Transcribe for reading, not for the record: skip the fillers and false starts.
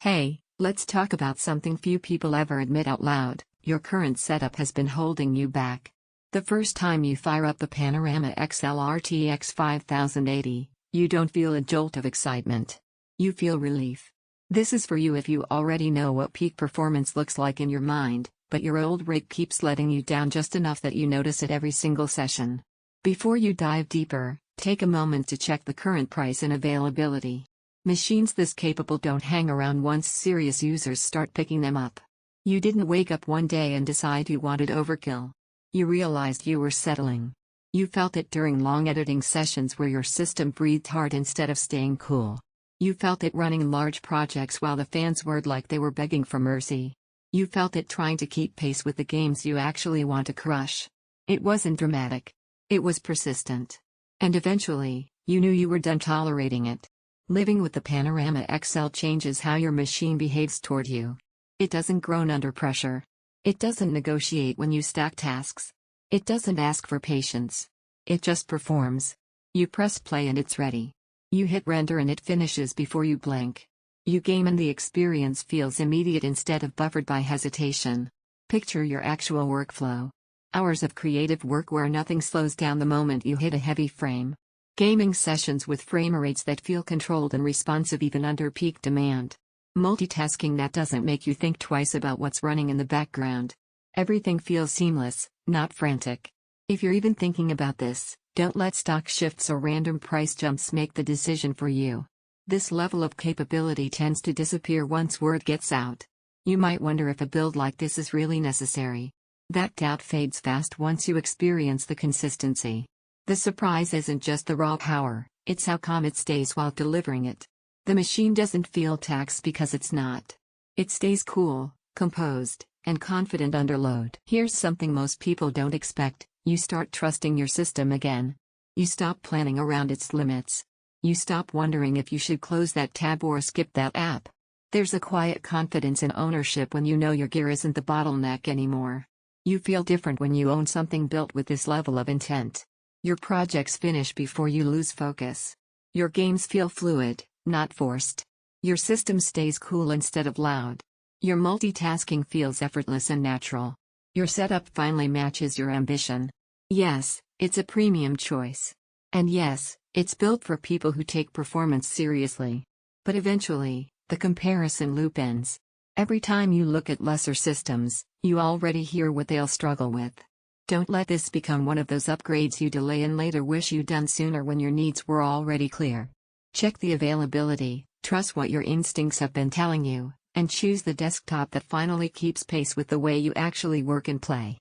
Hey, let's talk about something few people ever admit out loud. Your current setup has been holding you back. The first time you fire up the Panorama XL RTX 5080, you don't feel a jolt of excitement. You feel relief. This is for you if you already know what peak performance looks like in your mind, but your old rig keeps letting you down just enough that you notice it every single session. Before you dive deeper, take a moment to check the current price and availability. Machines this capable don't hang around once serious users start picking them up. You didn't wake up one day and decide you wanted overkill. You realized you were settling. You felt it during long editing sessions where your system breathed hard instead of staying cool. You felt it running large projects while the fans whirred like they were begging for mercy. You felt it trying to keep pace with the games you actually want to crush. It wasn't dramatic. It was persistent. And eventually, you knew you were done tolerating it. Living with the Panorama XL changes how your machine behaves toward you. It doesn't groan under pressure. It doesn't negotiate when you stack tasks. It doesn't ask for patience. It just performs. You press play and it's ready. You hit render and it finishes before you blink. You game and the experience feels immediate instead of buffered by hesitation. Picture your actual workflow. Hours of creative work where nothing slows down the moment you hit a heavy frame. Gaming sessions with frame rates that feel controlled and responsive even under peak demand. Multitasking that doesn't make you think twice about what's running in the background. Everything feels seamless, not frantic. If you're even thinking about this, don't let stock shifts or random price jumps make the decision for you. This level of capability tends to disappear once word gets out. You might wonder if a build like this is really necessary. That doubt fades fast once you experience the consistency. The surprise isn't just the raw power, it's how calm it stays while delivering it. The machine doesn't feel taxed because it's not. It stays cool, composed, and confident under load. Here's something most people don't expect: you start trusting your system again. You stop planning around its limits. You stop wondering if you should close that tab or skip that app. There's a quiet confidence in ownership when you know your gear isn't the bottleneck anymore. You feel different when you own something built with this level of intent. Your projects finish before you lose focus. Your games feel fluid, not forced. Your system stays cool instead of loud. Your multitasking feels effortless and natural. Your setup finally matches your ambition. Yes, it's a premium choice. And yes, it's built for people who take performance seriously. But eventually, the comparison loop ends. Every time you look at lesser systems, you already hear what they'll struggle with. Don't let this become one of those upgrades you delay and later wish you'd done sooner when your needs were already clear. Check the availability, trust what your instincts have been telling you, and choose the desktop that finally keeps pace with the way you actually work and play.